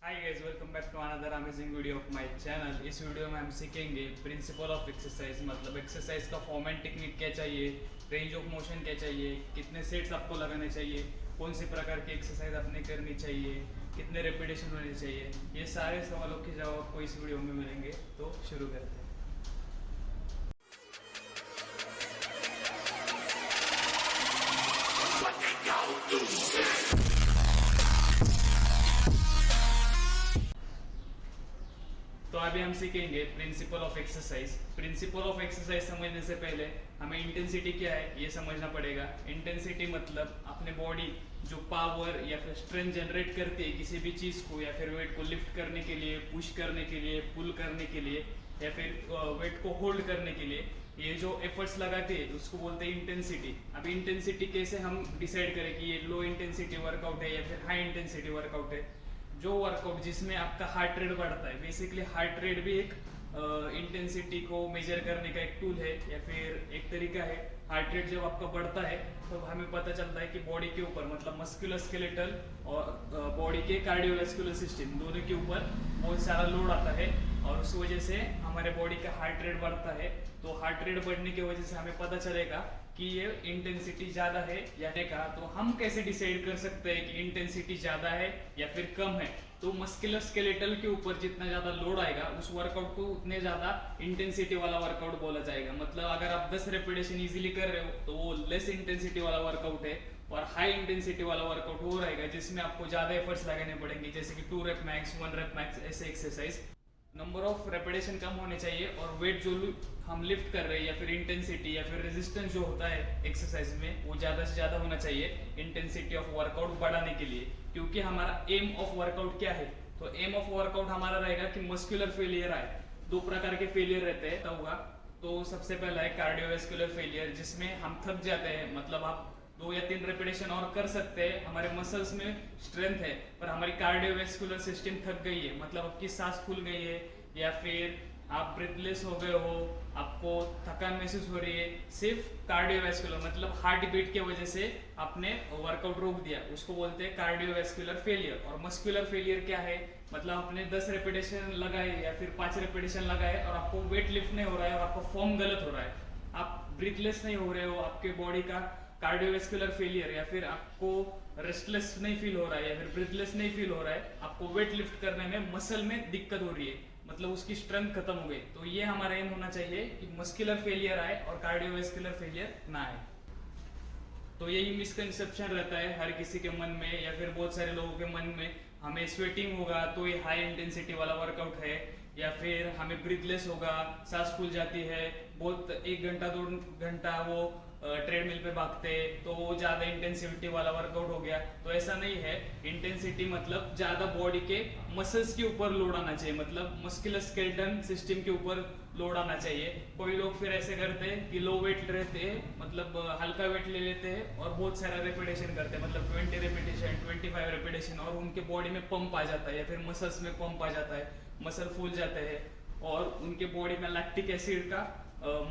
Hi guys, welcome back to another amazing video of my channel. इस video में हम सीखेंगे प्रिंसिपल ऑफ एक्सरसाइज, मतलब एक्सरसाइज का फॉर्म एंड टेक्निक क्या चाहिए, रेंज ऑफ मोशन क्या चाहिए, कितने सेट्स आपको लगाने चाहिए, कौन सी प्रकार की एक्सरसाइज आपने करनी चाहिए, कितने रेपिटेशन होने चाहिए। ये सारे सवालों के जवाब आपको इस वीडियो में मिलेंगे। तो शुरू करते हैं। तो अभी हम सीखेंगे principle of exercise. Principal of exercise समझने से पहले हमें इंटेंसिटी क्या है ये समझना पड़ेगा। इंटेंसिटी मतलब अपने बॉडी जो पावर या फिर स्ट्रेंथ जनरेट करती है किसी भी चीज़ को, या फिर वेट को लिफ्ट करने के लिए, पुश करने के लिए, पुल करने के लिए, या फिर वेट को होल्ड करने के लिए, ये जो एफर्ट्स लगाते हैं उसको बोलते हैं इंटेंसिटी। अब इंटेंसिटी कैसे हम डिसाइड करें कि ये लो इंटेंसिटी वर्कआउट है या फिर हाई इंटेंसिटी वर्कआउट है। जो वर्कआउट जिसमें आपका हार्ट रेट बढ़ता है, बेसिकली हार्ट रेट भी एक इंटेंसिटी को मेजर करने का एक टूल है या फिर एक तरीका है। हार्ट रेट जब आपका बढ़ता है तो हमें पता चलता है कि बॉडी के ऊपर, मतलब मस्कुलर स्केलेटल और बॉडी के कार्डियोवैस्कुलर सिस्टम दोनों के ऊपर बहुत सारा लोड आता है, और उस वजह से हमारे बॉडी का हार्ट रेट बढ़ता है। तो हार्ट रेट बढ़ने की वजह से हमें पता चलेगा कि ये इंटेंसिटी ज्यादा है या नहीं का। तो हम कैसे डिसाइड कर सकते हैं कि इंटेंसिटी ज्यादा है या फिर कम है। तो मस्कुलर स्केलेटल के ऊपर जितना ज्यादा लोड आएगा उस वर्कआउट को उतने ज्यादा इंटेंसिटी वाला वर्कआउट बोला जाएगा। मतलब अगर आप 10 रेपिटेशन इजीली कर रहे हो तो वो लेस इंटेंसिटी वाला वर्कआउट है, और हाई इंटेंसिटी वाला वर्कआउट वो रहेगा जिसमें आपको ज्यादा एफर्ट्स लगाने पड़ेंगे, जैसे कि 2 रेप मैक्स, 1 रेप मैक्स, ऐसे एक्सरसाइज। नंबर ऑफ रेपिटेशन कम होने चाहिए, और वेट जो हम लिफ्ट कर रहे हैं या फिर इंटेंसिटी या फिर रेजिस्टेंस जो होता है एक्सरसाइज में वो ज्यादा से ज्यादा होना चाहिए इंटेंसिटी ऑफ वर्कआउट बढ़ाने के लिए। क्योंकि हमारा एम ऑफ वर्कआउट क्या है, तो एम ऑफ वर्कआउट हमारा रहेगा कि मस्कुलर फेलियर आए। दो प्रकार के फेलियर रहते हैं होगा। तो सबसे पहला है कार्डियोवैस्कुलर फेलियर, जिसमें हम थक जाते हैं, मतलब आप 2 या 3 रेपिटेशन और कर सकते हैं, हमारे मसल्स में स्ट्रेंथ है पर हमारी कार्डियोवैस्कुलर सिस्टम थक गई है, मतलब आपकी सांस फूल गई है, या फिर आप ब्रीथलेस हो गए हो, आपको थकान महसूस हो रही है, सिर्फ कार्डियोवैस्कुलर मतलब हार्ट बीट की वजह से आपने वर्कआउट रोक दिया, उसको बोलते हैं कार्डियोवैस्कुलर फेलियर। और मस्कुलर फेलियर क्या है, मतलब आपने 10 रेपिटेशन लगाए या फिर 5 रेपिटेशन लगाए और आपको वेट लिफ्ट नहीं हो रहा है और आपका फॉर्म गलत हो रहा है, आप ब्रीथलेस नहीं हो रहे हो, आपके बॉडी का कार्डियोवैस्कुलर फेलियर, या फिर आपको रेस्टलेस नहीं फील हो रहा है या फिर ब्रीथलेस नहीं फील हो रहा है, आपको वेट लिफ्ट करने में मसल में दिक्कत हो रही है, मतलब उसकी स्ट्रेंथ खत्म हो गई। तो ये हमारा एम होना चाहिए कि मस्कुलर फेलियर आए और कार्डियोवैस्कुलर फेलियर ना आए। तो यही मिसकंसेप्शन रहता है हर किसी के मन में या फिर बहुत सारे लोगों के मन में, हमें स्वेटिंग होगा तो ये हाई इंटेंसिटी वाला वर्कआउट है, या फिर हमें ब्रीथलेस होगा, सांस फूल जाती है, बहुत 1 घंटा 2 घंटा वो ट्रेडमिल पे भागते तो वो ज्यादा इंटेंसिटी वाला वर्कआउट हो गया। तो ऐसा नहीं है। इंटेंसिटी मतलब ज्यादा बॉडी के मसल्स के ऊपर लोड आना चाहिए, मतलब मस्कुलर स्केलेटन सिस्टम के ऊपर लोड आना चाहिए। कोई लोग फिर ऐसे करते हैं कि लो वेट रहते हैं, मतलब हल्का वेट ले लेते हैं और बहुत सारा रेपिटेशन करते हैं, मतलब 20 रेपिटेशन, 25 रेपिटेशन, और उनके बॉडी में पंप आ जाता है या फिर मसल्स में पंप आ जाता है, मसल फूल जाते हैं, और उनके बॉडी में लैक्टिक एसिड का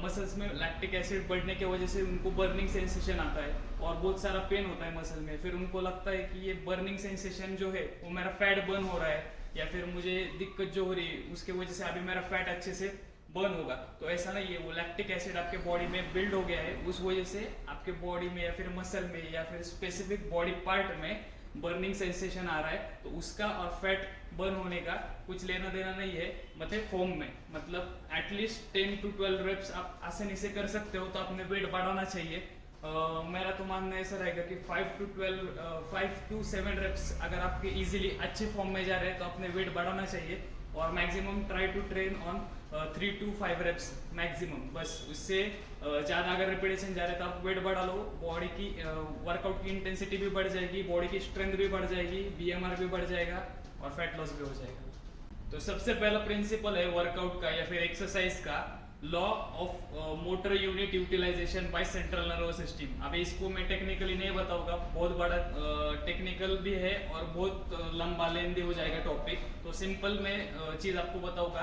मसल्स में लैक्टिक एसिड बढ़ने की वजह से उनको बर्निंग सेंसेशन आता है और बहुत सारा पेन होता है मसल में। फिर उनको लगता है कि ये बर्निंग सेंसेशन जो है वो मेरा फैट बर्न हो रहा है, या फिर मुझे दिक्कत जो हो रही है उसके वजह से अभी मेरा फैट अच्छे से बर्न होगा। तो ऐसा नहीं है, वो लैक्टिक एसिड आपके बॉडी में बिल्ड हो गया है, उस वजह से आपके बॉडी में या फिर मसल में या फिर स्पेसिफिक बॉडी पार्ट में बर्निंग सेंसेशन आ रहा है। तो उसका और फैट बर्न होने का कुछ लेना देना नहीं है, मतलब फॉर्म में, मतलब एटलीस्ट 10 to 12 रेप्स आप आसानी से कर सकते हो। तो आपने वेट बढ़ाना चाहिए। मेरा तो मानना ऐसा रहेगा कि 5 to 7 रेप्स अगर आपके इजीली अच्छे फॉर्म में जा रहे हैं तो अपने वेट बढ़ाना चाहिए, और maximum try to train on 3 to 5 reps maximum. बस उससे ज़्यादा अगर रिपीटेशन जा रहे तो आप वेट बढ़ा लो, बॉडी की वर्कआउट की इंटेंसिटी भी बढ़ जाएगी, बॉडी की स्ट्रेंथ भी बढ़ जाएगी, बीएमआर भी बढ़ जाएगा और फैट लॉस भी हो जाएगा। तो सबसे पहला प्रिंसिपल है वर्कआउट का या फिर एक्सरसाइज का, law of motor unit utilization by central nervous system. अभी इसको मैं टेक्निकली नहीं बताऊंगा, बहुत बड़ा टेक्निकल भी है और बहुत लंबा लेंदी हो जाएगा टॉपिक। तो सिंपल में चीज आपको बताऊंगा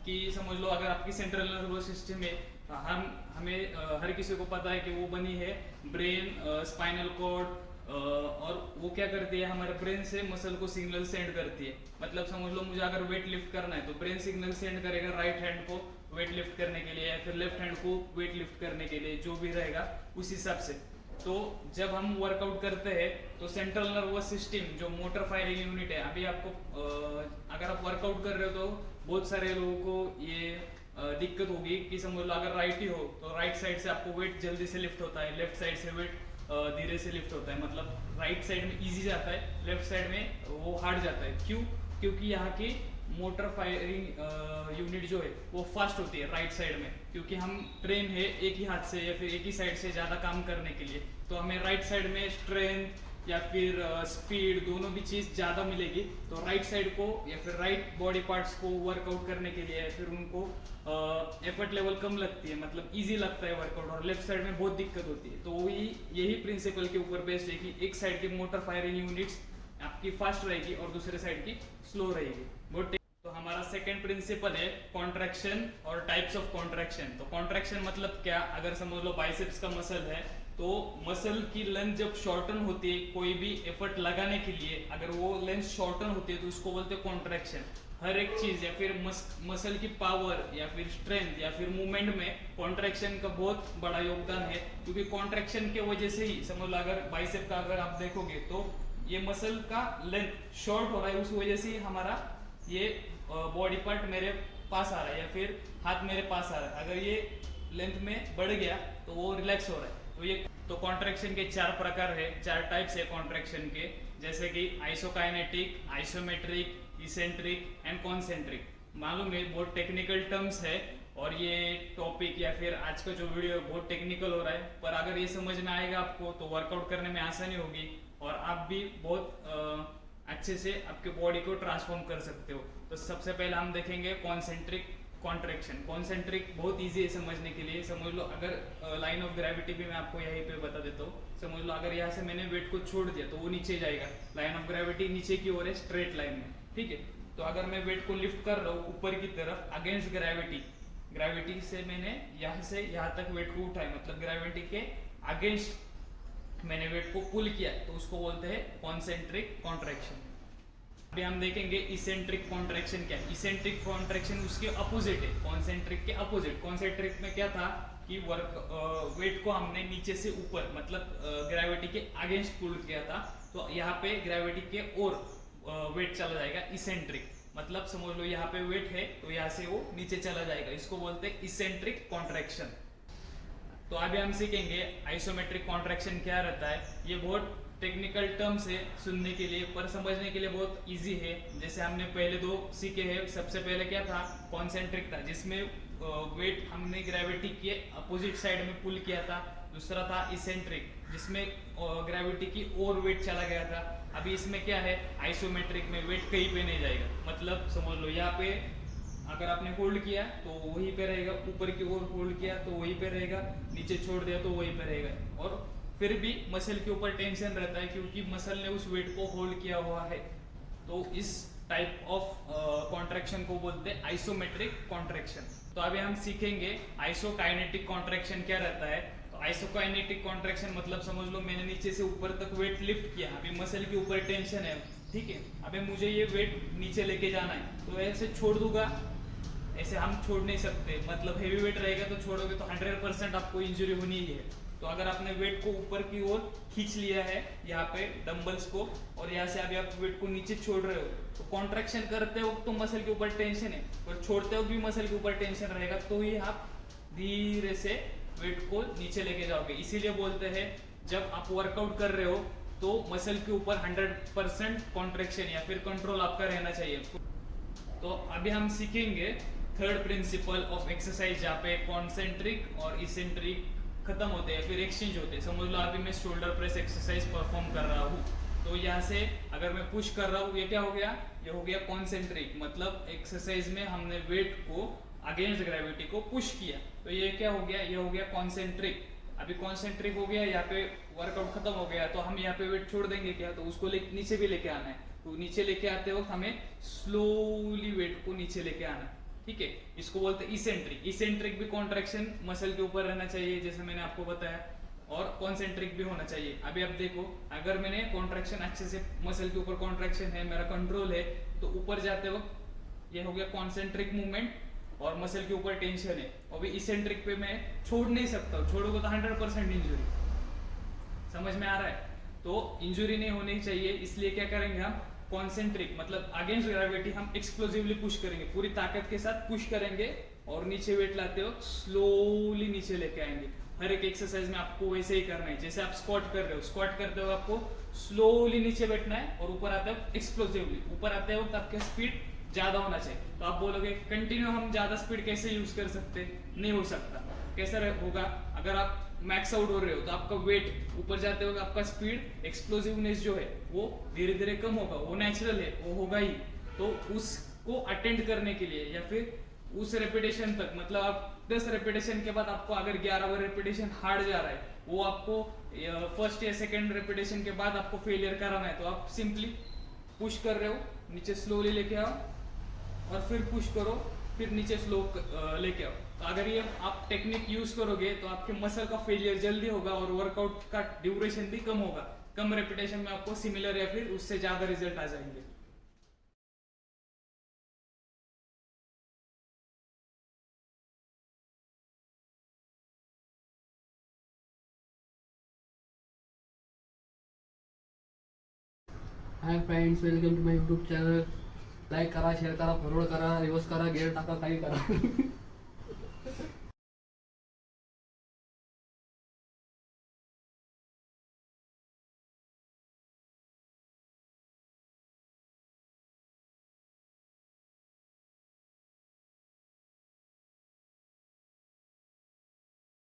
कि समझ लो, अगर आपकी सेंट्रल नर्वस सिस्टम में हमें हर किसी को पता है कि वो बनी है ब्रेन, स्पाइनल कॉर्ड, और वो क्या करती है, हमारे ब्रेन से मसल को सिग्नल सेंड करती है। मतलब समझ लो मुझे अगर वेट लिफ्ट करना है तो ब्रेन सिग्नल सेंड करेगा राइट हैंड को वेट लिफ्ट करने के लिए या फिर लेफ्ट हैंड को वेट लिफ्ट करने के लिए, जो भी रहेगा उस हिसाब से। तो जब हम वर्कआउट करते हैं तो सेंट्रल नर्वस सिस्टम जो मोटर फायरिंग यूनिट है, अभी आपको अगर आप वर्कआउट कर रहे हो तो बहुत सारे लोगों को ये दिक्कत होगी कि समझ लो अगर राइट ही हो तो राइट साइड से आपको वेट जल्दी से लिफ्ट होता है, लेफ्ट साइड से वेट धीरे से लिफ्ट होता है। मतलब राइट साइड में इजी जाता है, लेफ्ट साइड में वो हार्ड जाता है। क्यों? क्योंकि यहाँ की मोटर फायरिंग यूनिट जो है वो फास्ट होती है राइट साइड में, क्योंकि हम ट्रेन है एक ही हाथ से या फिर एक ही साइड से ज़्यादा काम करने के लिए। तो हमें राइट साइड में स्ट्रेंथ या फिर स्पीड दोनों भी चीज़ ज़्यादा मिलेगी। तो राइट साइड को या फिर राइट बॉडी पार्ट्स को वर्कआउट करने के लिए या फिर उनको एफर्ट लेवल कम लगती है, मतलब इजी लगता है वर्कआउट, और लेफ्ट साइड में बहुत दिक्कत होती है। तो वही यही प्रिंसिपल के ऊपर बेस्ड है कि एक साइड की मोटर फायरिंग यूनिट्स आपकी फास्ट रहेगी और दूसरे साइड की स्लो रहेगी। बहुत तो हमारा सेकंड प्रिंसिपल है कॉन्ट्रैक्शन और टाइप्स ऑफ कॉन्ट्रैक्शन। तो कॉन्ट्रैक्शन मतलब क्या, अगर समझ लो बाइसेप्स का मसल है तो मसल की लेंथ जब शॉर्टन होती है कोई भी एफर्ट लगाने के लिए, अगर वो लेंथ शॉर्टन होती है तो उसको बोलते हैं कॉन्ट्रैक्शन। हर एक चीज या फिर मसल की पावर या फिर स्ट्रेंथ या फिर मूवमेंट में कॉन्ट्रैक्शन का बहुत बड़ा योगदान है, क्योंकि कॉन्ट्रैक्शन के वजह से ही समझ लो अगर बाइसेप का अगर आप देखोगे तो ये मसल का लेंथ शॉर्ट हो रहा है, उस वजह से हमारा ये बॉडी पार्ट मेरे पास आ रहा है या फिर हाथ मेरे पास आ रहा है। अगर ये लेंथ में बढ़ गया तो वो रिलैक्स हो रहा है। तो ये तो कॉन्ट्रैक्शन के चार प्रकार है, चार टाइप्स है कॉन्ट्रैक्शन के, जैसे कि isokinetic, isometric, eccentric and concentric. मालूम है बहुत टेक्निकल टर्म्स है और ये टॉपिक या फिर आज का जो वीडियो है बहुत टेक्निकल हो रहा है, पर अगर ये समझ में आएगा आपको तो वर्कआउट करने में आसानी होगी और आप भी बहुत अच्छे से आपके बॉडी को ट्रांसफॉर्म कर सकते हो। तो सबसे पहले हम देखेंगे कॉन्सेंट्रिक कॉन्ट्रैक्शन। कॉन्सेंट्रिक बहुत इजी है समझने के लिए। समझ लो अगर लाइन ऑफ ग्रेविटी भी मैं आपको यहीं पे बता देता हूँ। समझ लो अगर यहाँ से मैंने वेट को छोड़ दिया तो वो नीचे जाएगा, लाइन ऑफ ग्रेविटी नीचे की ओर है स्ट्रेट लाइन में, ठीक है। तो अगर मैं वेट को लिफ्ट कर रहा हूँ ऊपर की तरफ अगेंस्ट ग्रेविटी, ग्रेविटी से मैंने यहाँ से यहाँ तक वेट को उठाया, मतलब ग्रेविटी के अगेंस्ट मैंने वेट को पुल किया, तो उसको बोलते हैं कॉन्सेंट्रिक कॉन्ट्रैक्शन। अभी हम देखेंगे इसेंट्रिक कॉन्ट्रैक्शन क्या है। इसेंट्रिक कॉन्ट्रैक्शन उसके अपोजिट है, कॉन्सेंट्रिक के अपोजिट। कॉन्सेंट्रिक में क्या था कि वेट को हमने नीचे से ऊपर मतलब ग्रेविटी के अगेंस्ट पुल किया था, तो यहाँ पे ग्रेविटी के और वेट चला जाएगा। इसेंट्रिक मतलब समझ लो यहाँ पे वेट है तो यहाँ से वो नीचे चला जाएगा, इसको बोलते हैं इसेंट्रिक कॉन्ट्रैक्शन। तो अभी हम सीखेंगे आइसोमेट्रिक कॉन्ट्रैक्शन क्या रहता है। ये बहुत टेक्निकल टर्म्स है सुनने के लिए, पर समझने के लिए बहुत इजी है। जैसे हमने पहले दो सीखे हैं, सबसे पहले क्या था कॉन्सेंट्रिक था जिसमें वेट हमने ग्रेविटी के अपोजिट साइड में पुल किया था। दूसरा था इसेंट्रिक जिसमें ग्रेविटी की और वेट चला गया था। अभी इसमें क्या है, आइसोमेट्रिक में वेट कहीं पे नहीं जाएगा, मतलब समझ लो यहाँ पे अगर आपने होल्ड किया तो वहीं पे रहेगा, ऊपर की ओर होल्ड किया तो वहीं पे रहेगा, नीचे छोड़ दिया तो वहीं पे रहेगा। और फिर भी मसल के ऊपर टेंशन रहता है क्योंकि मसल ने उस वेट को होल्ड किया हुआ है। तो इस टाइप ऑफ कॉन्ट्रैक्शन को बोलते हैं आइसोमेट्रिक कॉन्ट्रैक्शन। तो अभी हम सीखेंगे आइसोकाइनेटिक कॉन्ट्रैक्शन क्या रहता है। तो आइसोकाइनेटिक कॉन्ट्रैक्शन मतलब समझ लो मैंने नीचे से ऊपर तक वेट लिफ्ट किया, अभी मसल के ऊपर टेंशन है, ठीक है। अभी मुझे ये वेट नीचे लेके जाना है तो ऐसे छोड़ दूंगा, ऐसे हम छोड़ नहीं सकते, मतलब हेवी वेट रहेगा तो छोड़ोगे तो 100% आपको इंजरी होनी ही है। तो अगर आपने वेट को ऊपर की ओर खींच लिया है यहाँ पे डंबल्स को, और यहाँ से अभी आप वेट को नीचे छोड़ रहे हो, तो कॉन्ट्रैक्शन करते वक्त तो मसल के ऊपर टेंशन है और छोड़ते वक्त भी मसल के ऊपर टेंशन रहेगा, तो ही आप धीरे से वेट को नीचे लेके जाओगे। इसीलिए बोलते हैं जब आप वर्कआउट कर रहे हो तो मसल के ऊपर 100% कॉन्ट्रैक्शन या फिर कंट्रोल आपका रहना चाहिए। तो अभी हम सीखेंगे थर्ड प्रिंसिपल ऑफ एक्सरसाइज, जहाँ पे कॉन्सेंट्रिक और इसेंट्रिक खत्म होते हैं फिर एक्सचेंज होते हैं। समझ लो अभी मैं शोल्डर प्रेस एक्सरसाइज परफॉर्म कर रहा हूँ, तो यहाँ से अगर मैं पुश कर रहा हूँ ये क्या हो गया, ये हो गया कॉन्सेंट्रिक, मतलब एक्सरसाइज में हमने वेट को अगेंस्ट ग्रेविटी को पुश किया, तो ये क्या हो गया, ये हो गया कॉन्सेंट्रिक। अभी कॉन्सेंट्रिक हो गया, यहाँ पे वर्कआउट खत्म हो गया, तो हम यहाँ पे वेट छोड़ देंगे क्या, तो उसको नीचे भी लेके आना है। तो नीचे लेके आते वक्त हमें स्लोली वेट को नीचे लेके आना है, ठीक है। इसको बोलते हैं इसेंट्रिक। इसेंट्रिक भी कॉन्ट्रैक्शन मसल के ऊपर रहना चाहिए जैसे मैंने आपको बताया। और कॉन्सेंट्रिक भी होना चाहिए। अभी आप देखो, अगर मैंने कॉन्ट्रैक्शन अच्छे से, मसल के ऊपर कॉन्ट्रैक्शन है, मेरा कंट्रोल है, तो ऊपर जाते वक्त ये हो गया कॉन्सेंट्रिक मूवमेंट और मसल के ऊपर टेंशन है। और भी इसेंट्रिक पे मैं छोड़ नहीं सकता हूँ, छोड़ोगे तो 100% इंजुरी। समझ में आ रहा है? तो इंजुरी नहीं होनी चाहिए, इसलिए क्या करेंगे हम, कॉन्सेंट्रिक मतलब अगेंस्ट ग्रेविटी हम एक्सप्लोसिवली पुश करेंगे, पूरी ताकत के साथ पुश करेंगे और नीचे वेट लाते वक्त स्लोली नीचे लेके आएंगे। हर एक एक्सरसाइज में आपको वैसे ही करना है, जैसे आप स्क्वाट कर रहे हो, स्क्वाट करते हो आपको स्लोली नीचे बैठना है और ऊपर आते वक्त एक्सप्लोसिवली, ऊपर आते वक्त आपका स्पीड ज्यादा होना चाहिए। तो आप बोलोगे कंटिन्यू हम ज्यादा स्पीड कैसे यूज कर सकते? नहीं हो सकता। कैसा होगा? अगर आप मैक्स आउट हो रहे हो तो आपका वेट ऊपर जाते वक्त आपका स्पीड, एक्सप्लोसिवनेस जो है वो धीरे धीरे कम होगा, वो नेचुरल है, वो होगा ही। तो उसको अटेंड करने के लिए या फिर उस रेपिटेशन तक, मतलब आप 10 रेपिटेशन के बाद आपको अगर 11वां रेपिटेशन हार्ड जा रहा है, वो आपको फर्स्ट या सेकंड रेपिटेशन के बाद आपको फेलियर कराना है, तो आप सिंपली पुश कर रहे हो, नीचे स्लोली लेके आओ और फिर पुश करो, फिर नीचे स्लो लेके आओ। तो अगर ये आप टेक्निक यूज करोगे तो आपके मसल का फेलियर जल्दी होगा और वर्कआउट का ड्यूरेशन भी कम होगा। कम रेपिटेशन में आपको सिमिलर या फिर उससे ज्यादा रिजल्ट आ जाएंगे। Hi friends, welcome to my YouTube channel. Like करा, शेअर करा, फॉरवर्ड करा, रिवर्स करा, गेअर टाका, काही करा.